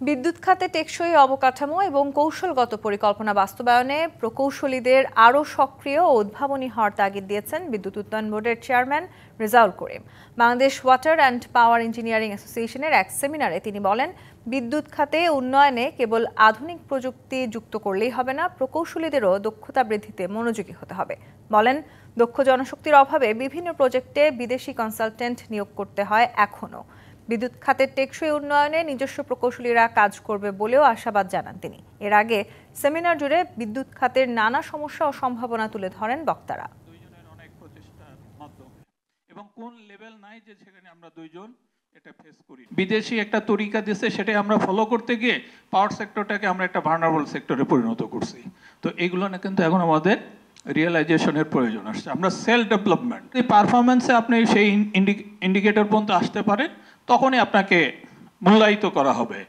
বিদ্যুৎ খাতে টেকসই অবকাঠামো এবং কৌশলগত পরিকল্পনা বাস্তবায়নে প্রকৌশলীদের আরও সক্রিয় ও উদ্ভাবনী হওয়ার তাগিদ দিয়েছেন বিদ্যুৎ উন্নয়ন বোর্ডের chairman Rezaul Karim. Bangladesh water and power engineering অ্যাসোসিয়েশনের এক সেমিনারে তিনি বলেন, বিদ্যুৎ খাতে উন্নয়নে কেবল আধুনিক প্রযুক্তি যুক্ত করলেই হবে না, প্রকৌশলীদেরও দক্ষতা বৃদ্ধিতে মনোযোগী হতে হবে। বলেন, দক্ষ জনশক্তির অভাবে বিভিন্ন প্রজেক্টে বিদেশি কনসালটেন্ট নিয়োগ করতে হয় এখনও। বিদ্যুৎ খাতের টেকসই উন্নয়নে নিজস্ব প্রকৌশলীরা কাজ করবে বলেও আশাবাদ জানান তিনি। এর আগে সেমিনার জুড়ে বিদ্যুৎ খাতের নানা সমস্যা ও সম্ভাবনা তুলে ধরেন বক্তারা। অনেক প্রচেষ্টার মাধ্যমে এবং কোন লেভেল নাই যে সেখানে আমরা দুইজন এটা ফেস করি। বিদেশি একটা তরিকা দিয়েছে, সেটাই আমরা ফলো করতে গিয়ে পাওয়ার সেক্টরটাকে আমরা একটা ভালনারেবল সেক্টরে পরিণত করছি। তো এগুলো না কিন্তু এখন আমাদের রিয়েলাইজেশনের প্রয়োজন আসছে। আমরা সেলফ ডেভেলপমেন্ট, এই পারফরমেন্সে আপনি সেই ইন্ডিকেটর পর্যন্ত আসতে পারেন, তখনই আপনাকে মূল্যায়িত করা হবে।